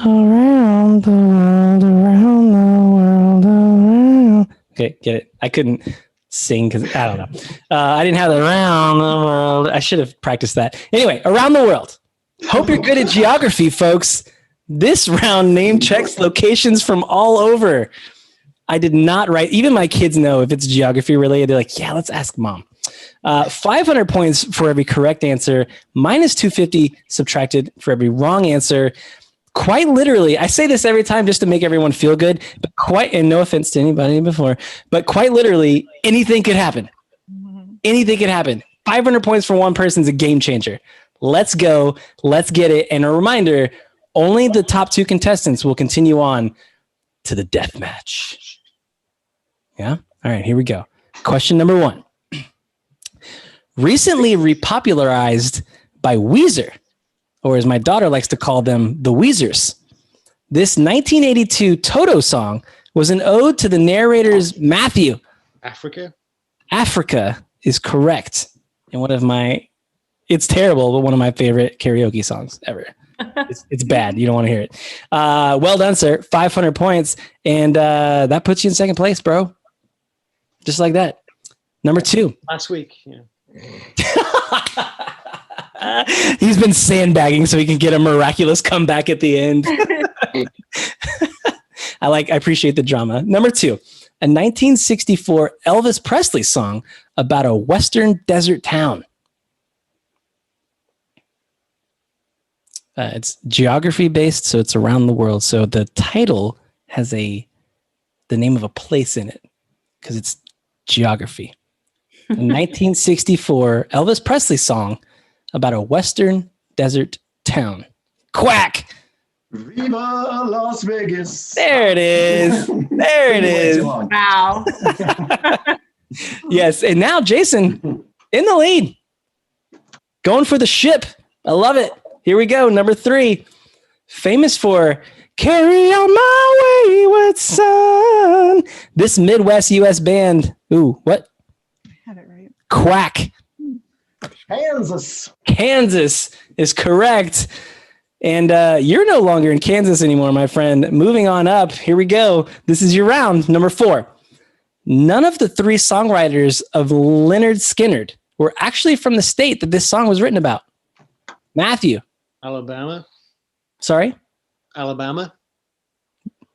[SPEAKER 2] Around the World, Around the World, Around. Okay, get it. I couldn't sing because I don't know. I didn't have the Around the World. I should have practiced that. Anyway, Around the World. Hope you're good at geography, folks. This round name checks locations from all over. I did not write. Even my kids know if it's geography related. They're like, yeah, let's ask mom. 500 points for every correct answer, minus 250 subtracted for every wrong answer. Quite literally, I say this every time just to make everyone feel good, but and no offense to anybody before, but quite literally, anything could happen. Anything could happen. 500 points for one person is a game changer. Let's go. Let's get it. And a reminder, only the top 2 contestants will continue on to the death match. Yeah. All right, here we go. Question number 1. Recently repopularized by Weezer, or as my daughter likes to call them, the Weezers. This 1982 Toto song was an ode to the narrator's Matthew.
[SPEAKER 3] Africa.
[SPEAKER 2] Africa is correct. And it's terrible, but one of my favorite karaoke songs ever. It's bad. You don't want to hear it. Well done, sir. 500 points. And that puts you in second place, bro. Just like that. Number 2.
[SPEAKER 3] Last week. Yeah.
[SPEAKER 2] He's been sandbagging so he can get a miraculous comeback at the end. I appreciate the drama. Number 2, a 1964 Elvis Presley song about a Western desert town. It's geography based, so it's around the world. So the title has the name of a place in it because it's geography. A 1964 Elvis Presley song about a Western desert town. Quack!
[SPEAKER 6] Viva Las Vegas.
[SPEAKER 2] There it is. There it is.
[SPEAKER 5] Wow.
[SPEAKER 2] Yes, and now Jason in the lead. Going for the ship. I love it. Here we go. Number 3. Famous for Carry On My Wayward Son. This Midwest U.S. band. Ooh, what?
[SPEAKER 4] I had it right.
[SPEAKER 2] Quack.
[SPEAKER 6] Kansas
[SPEAKER 2] is correct. And you're no longer in Kansas anymore, my friend. Moving on up. Here we go. This is your round. Number 4. None of the 3 songwriters of Lynyrd Skynyrd were actually from the state that this song was written about. Matthew.
[SPEAKER 3] Alabama.
[SPEAKER 2] Sorry?
[SPEAKER 3] Alabama.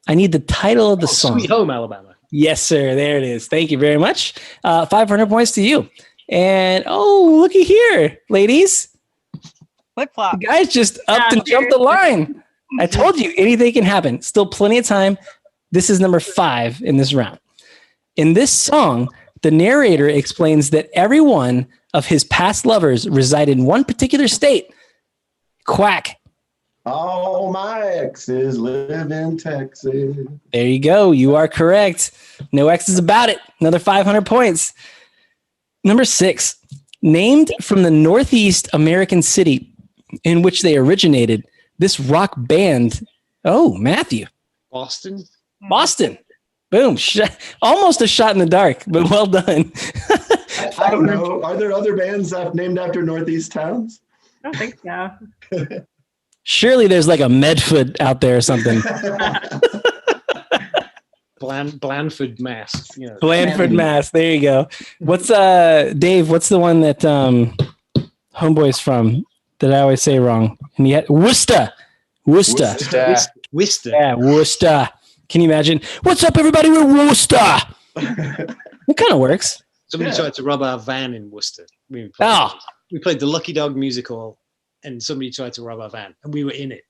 [SPEAKER 2] I need the title of the song.
[SPEAKER 3] Sweet Home Alabama.
[SPEAKER 2] Yes, sir. There it is. Thank you very much. 500 points to you. And looky here, ladies.
[SPEAKER 4] Flip flop.
[SPEAKER 2] You guys just upped and jumped the line. I told you anything can happen. Still plenty of time. This is number 5 in this round. In this song, the narrator explains that every one of his past lovers reside in one particular state. Quack.
[SPEAKER 6] All my exes live in Texas.
[SPEAKER 2] There you go. You are correct. No X's about it. Another 500 points. Number 6. Named from the Northeast American city in which they originated, this rock band. Oh, Matthew.
[SPEAKER 3] Boston.
[SPEAKER 2] Boom. Almost a shot in the dark, but well done.
[SPEAKER 6] I don't know. Are there other bands named after Northeast towns?
[SPEAKER 5] I don't think so.
[SPEAKER 2] Surely there's like a Medford out there or something.
[SPEAKER 3] Blandford, Mass.
[SPEAKER 2] Blandford, Mass. There you go. What's Dave? What's the one that Homeboy's from that I always say wrong? And yet Worcester.
[SPEAKER 3] Worcester.
[SPEAKER 2] Yeah, Worcester. Can you imagine? What's up, everybody? We're Worcester. It kind of works.
[SPEAKER 3] Somebody tried to rob our van in Worcester. We played the Lucky Dog musical, and somebody tried to rob our van, and we were in it.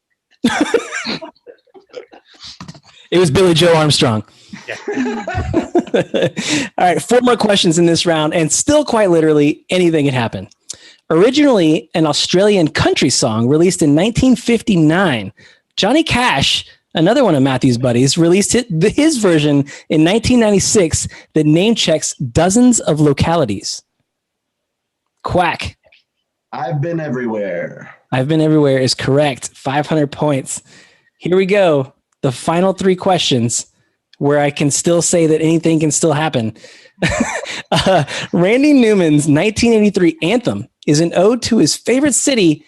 [SPEAKER 2] It was Billy Joe Armstrong.
[SPEAKER 3] Yeah.
[SPEAKER 2] All right, 4 more questions in this round, and still quite literally anything can happen. Originally an Australian country song released in 1959, Johnny Cash, another one of Matthew's buddies, released his version in 1996 that name checks dozens of localities. Quack.
[SPEAKER 6] I've Been Everywhere.
[SPEAKER 2] I've Been Everywhere is correct. 500 points. Here we go. The final 3 questions where I can still say that anything can still happen. Randy Newman's 1983 anthem is an ode to his favorite city,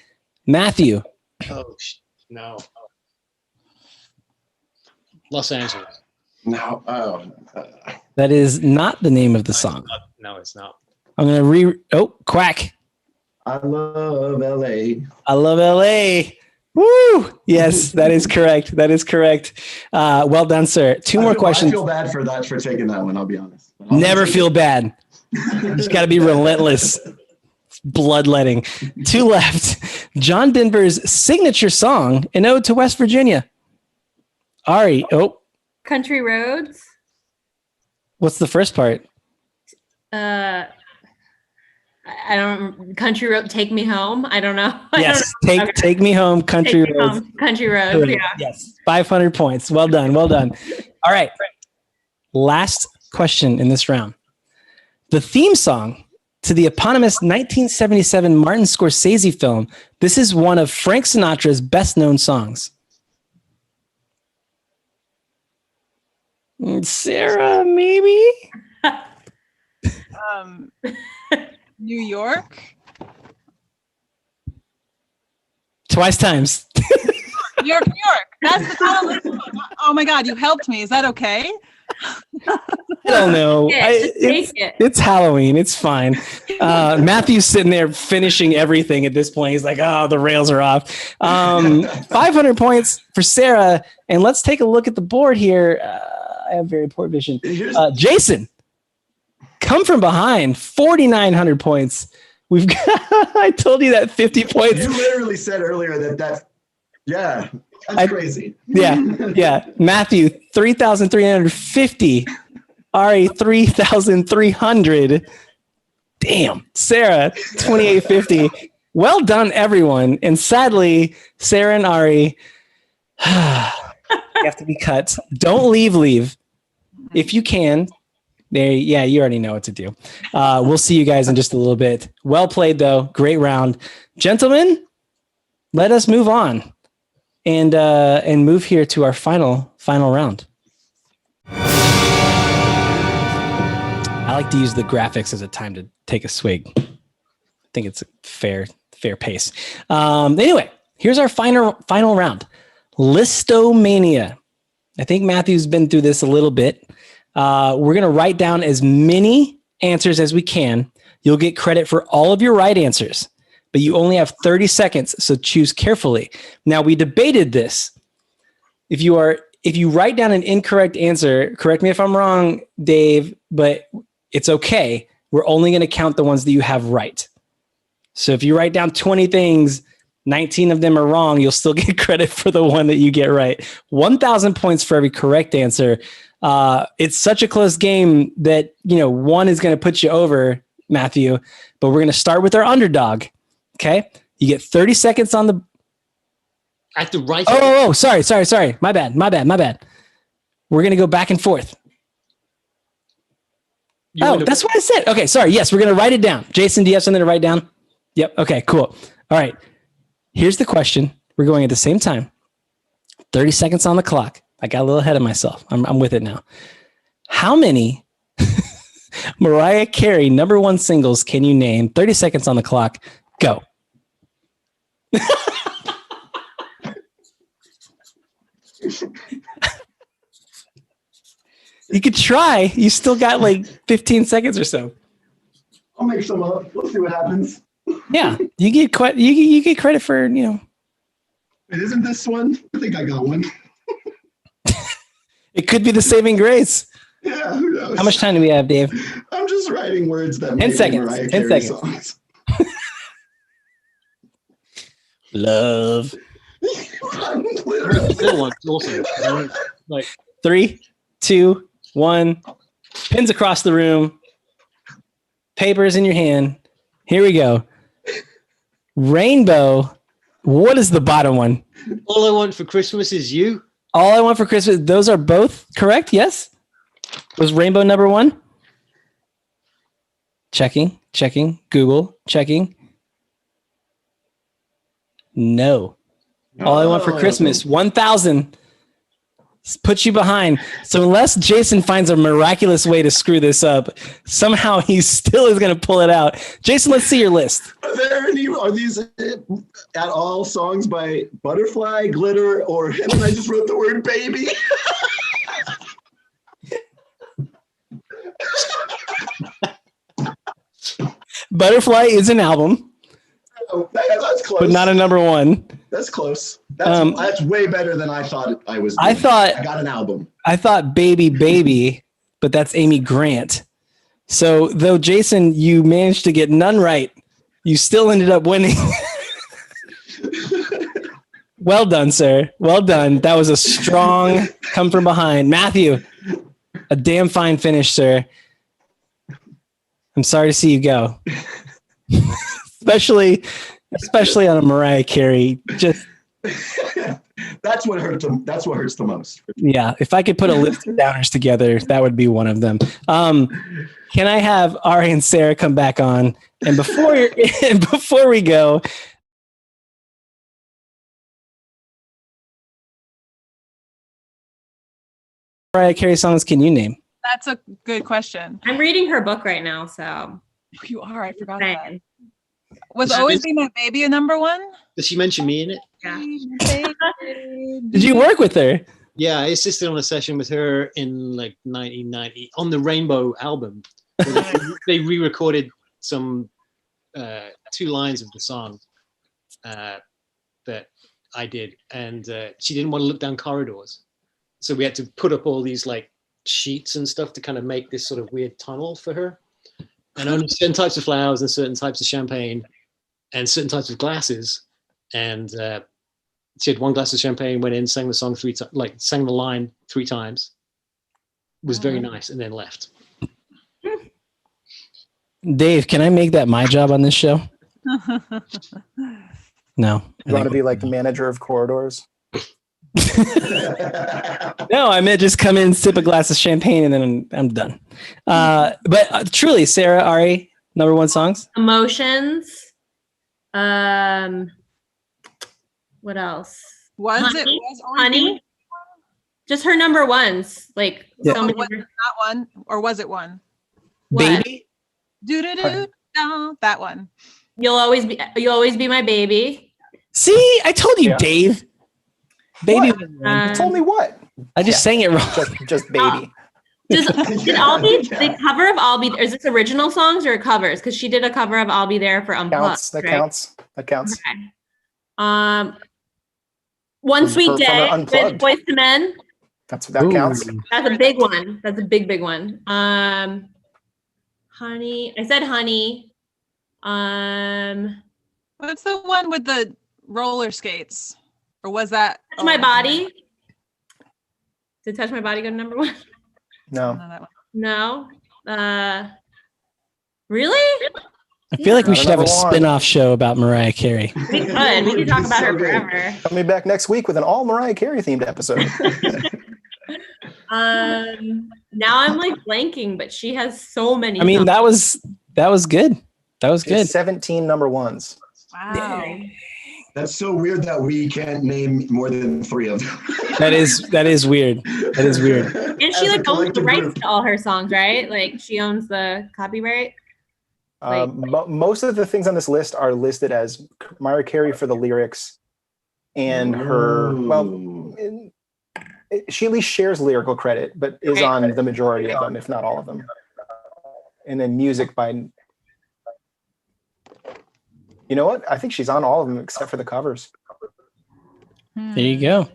[SPEAKER 2] Matthew.
[SPEAKER 3] Oh, no. Los Angeles.
[SPEAKER 6] No.
[SPEAKER 2] That is not the name of the song.
[SPEAKER 3] No, it's not.
[SPEAKER 2] I'm going to Quack.
[SPEAKER 6] I love LA.
[SPEAKER 2] I love LA. Woo! Yes, that is correct. Well done, sir. 2 more questions.
[SPEAKER 6] I feel bad for taking that one, I'll be honest.
[SPEAKER 2] Never feel bad. You just got to be relentless. Bloodletting. 2 left. John Denver's signature song, an ode to West Virginia. Ari.
[SPEAKER 5] Country Roads.
[SPEAKER 2] What's the first part?
[SPEAKER 5] I don't. Country Road. Take Me Home. I don't know.
[SPEAKER 2] Yes. Take Me Home. Country Roads.
[SPEAKER 5] Country Roads. Yeah.
[SPEAKER 2] Yes. 500 points. Well done. All right. Last question in this round. The theme song to the eponymous 1977 Martin Scorsese film. This is one of Frank Sinatra's best-known songs. Sarah, maybe?
[SPEAKER 4] New York.
[SPEAKER 2] Twice times.
[SPEAKER 4] New York, New York. That's the title of the song. Oh my God, you helped me. Is that okay?
[SPEAKER 2] I don't know. It's Halloween. It's fine. Matthew's sitting there finishing everything at this point. He's like, oh, the rails are off. 500 points for Sarah. And let's take a look at the board here. I have very poor vision. Jason, come from behind, 4,900 points. We've got, I told you that 50 points.
[SPEAKER 6] You literally said earlier that's crazy.
[SPEAKER 2] Yeah. Matthew, 3,350. Ari, 3,300. Damn. Sarah, 2,850. Well done, everyone. And sadly, Sarah and Ari, you have to be cut. Don't leave. If you can. You already know what to do. We'll see you guys in just a little bit. Well played, though. Great round. Gentlemen, let us move on and move here to our final round. I like to use the graphics as a time to take a swig. I think it's a fair pace. Anyway, here's our final round. Listomania. I think Matthew's been through this a little bit. We're going to write down as many answers as we can. You'll get credit for all of your right answers, but you only have 30 seconds, so choose carefully. Now, we debated this. If you write down an incorrect answer, correct me if I'm wrong, Dave, but it's okay. We're only going to count the ones that you have right. So if you write down 20 things, 19 of them are wrong, you'll still get credit for the one that you get right. 1,000 points for every correct answer. It's such a close game that, one is going to put you over, Matthew, but we're going to start with our underdog. Okay. You get 30 seconds on the.
[SPEAKER 3] I have to write.
[SPEAKER 2] Oh, sorry. My bad. We're going to go back and forth. That's what I said. Okay. Sorry. Yes. We're going to write it down. Jason, do you have something to write down? Yep. Okay, cool. All right. Here's the question. We're going at the same time. 30 seconds on the clock. I got a little ahead of myself. I'm with it now. How many Mariah Carey #1 singles can you name? 30 seconds on the clock. Go. You could try. You still got like 15 seconds or so.
[SPEAKER 6] I'll make some up. We'll see what happens.
[SPEAKER 2] Yeah, you get credit for
[SPEAKER 6] Wait, isn't this one? I think I got one.
[SPEAKER 2] It could be the saving grace.
[SPEAKER 6] Yeah, who knows?
[SPEAKER 2] How much time do we have, Dave?
[SPEAKER 6] I'm just writing words that
[SPEAKER 2] 10
[SPEAKER 6] make
[SPEAKER 2] seconds.
[SPEAKER 6] Mariah
[SPEAKER 2] 10
[SPEAKER 6] Carey
[SPEAKER 2] seconds.
[SPEAKER 6] songs.
[SPEAKER 2] Love.
[SPEAKER 6] I'm literally.
[SPEAKER 3] Still one. Awesome. Like
[SPEAKER 2] 3, 2, 1. Pins across the room. Papers in your hand. Here we go. Rainbow. What is the bottom one?
[SPEAKER 3] All I Want for Christmas Is You.
[SPEAKER 2] All I Want for Christmas. Those are both correct. Yes. Was Rainbow #1? Checking. Google. Checking. No. All I Want for Christmas. 1,000. Puts you behind. So unless Jason finds a miraculous way to screw this up, somehow he still is going to pull it out. Jason, let's see your list.
[SPEAKER 6] Are these at all songs by Butterfly, Glitter, and then I just wrote the word baby?
[SPEAKER 2] Butterfly is an album.
[SPEAKER 6] Oh, that's close.
[SPEAKER 2] But not a #1.
[SPEAKER 6] That's close. That's way better than I thought I was doing. I got an album.
[SPEAKER 2] I thought Baby, but that's Amy Grant. So though, Jason, you managed to get none right, you still ended up winning. Well done, sir. Well done. That was a strong come from behind. Matthew, a damn fine finish, sir. I'm sorry to see you go. Especially on a Mariah Carey. Just
[SPEAKER 6] That's what hurts. That's what hurts the most.
[SPEAKER 2] Yeah, if I could put a list of downers together, that would be one of them. Can I have Ari and Sarah come back on? And before we go, Mariah Carey songs can you name?
[SPEAKER 4] That's a good question.
[SPEAKER 5] I'm reading her book right now, so
[SPEAKER 4] You are. I forgot that. Was Always Be My Baby a number one?
[SPEAKER 3] Does she mention me in it?
[SPEAKER 5] Yeah.
[SPEAKER 2] Did you work with her?
[SPEAKER 3] Yeah, I assisted on a session with her in like 1990 on the Rainbow album. They re-recorded some 2 lines of the song that I did, and she didn't want to look down corridors, so we had to put up all these like sheets and stuff to kind of make this sort of weird tunnel for her, and only certain types of flowers and certain types of champagne and certain types of glasses, and she had 1 glass of champagne, went in, sang the song 3 times, like sang the line 3 times, was very nice, and then left.
[SPEAKER 2] Dave, can I make that my job on this show? No.
[SPEAKER 1] You want to be like the manager of corridors?
[SPEAKER 2] No, I meant just come in, sip a glass of champagne, and then I'm done. But truly, Sarah, Ari, number 1 songs?
[SPEAKER 5] Emotions. What else? Honey? Just her number ones. Like so many.
[SPEAKER 4] Was it that one, or was it one?
[SPEAKER 2] Baby?
[SPEAKER 4] That one.
[SPEAKER 5] You'll always be my baby.
[SPEAKER 2] See, I told you, Dave. Baby.
[SPEAKER 1] You told me what?
[SPEAKER 2] I just sang it wrong.
[SPEAKER 1] Just baby.
[SPEAKER 5] Did Albie, the cover of I'll Be, is this original songs or covers? Because she did a cover of I'll Be There for Unplugged.
[SPEAKER 1] That counts.
[SPEAKER 5] Okay. One Sweet Day with Boyz II Men.
[SPEAKER 1] That counts.
[SPEAKER 5] That's a big one. That's a big one. Honey. I said Honey.
[SPEAKER 4] What's the one with the roller skates? Or was that
[SPEAKER 5] Touch My Body? Did Touch My Body go to number 1?
[SPEAKER 1] No.
[SPEAKER 5] Really?
[SPEAKER 2] I feel like we should have a spin-off show about Mariah Carey.
[SPEAKER 5] We could. We could talk about her forever.
[SPEAKER 1] Coming back next week with an all Mariah Carey themed episode.
[SPEAKER 5] Now I'm like blanking, but she has so many.
[SPEAKER 2] I mean, that was good. That was good.
[SPEAKER 1] 17 number 1s.
[SPEAKER 4] Wow.
[SPEAKER 6] That's so weird that we can't name more than 3 of them.
[SPEAKER 2] That is weird. That is weird.
[SPEAKER 5] And she like owns the rights to all her songs, right? Like she owns the copyright.
[SPEAKER 1] Most of the things on this list are listed as Mariah Carey for the lyrics, and her. Well, she at least shares lyrical credit, but is on the majority of them, if not all of them. And then music by. You know what? I think she's on all of them except for the covers.
[SPEAKER 2] There you go.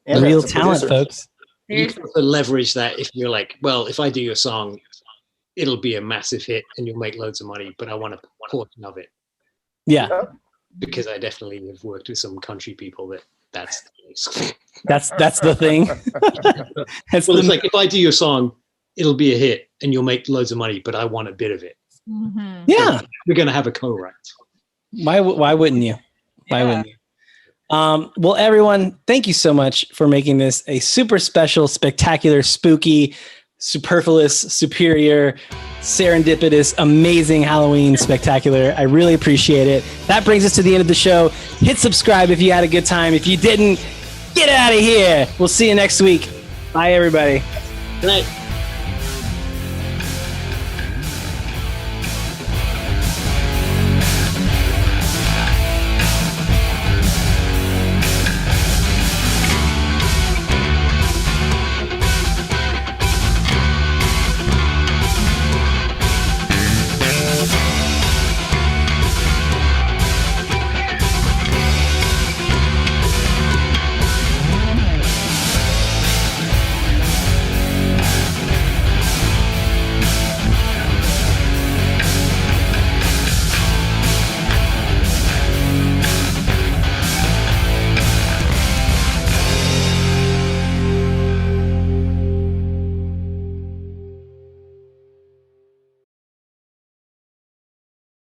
[SPEAKER 1] And
[SPEAKER 2] real talent, folks.
[SPEAKER 3] You can also leverage that if you're like, well, if I do your song, it'll be a massive hit and you'll make loads of money, but I want a portion of it.
[SPEAKER 2] Yeah.
[SPEAKER 3] Because I definitely have worked with some country people that's the case.
[SPEAKER 2] That's the thing.
[SPEAKER 3] It's like, if I do your song, it'll be a hit and you'll make loads of money, but I want a bit of it.
[SPEAKER 4] Mm-hmm.
[SPEAKER 2] Yeah.
[SPEAKER 3] So we're going to have a co-write.
[SPEAKER 2] Why wouldn't you? Why wouldn't you? Well, everyone, thank you so much for making this a super special, spectacular, spooky, superfluous, superior, serendipitous, amazing Halloween spectacular. I really appreciate it. That brings us to the end of the show. Hit subscribe if you had a good time. If you didn't, get out of here. We'll see you next week. Bye, everybody.
[SPEAKER 3] Good night.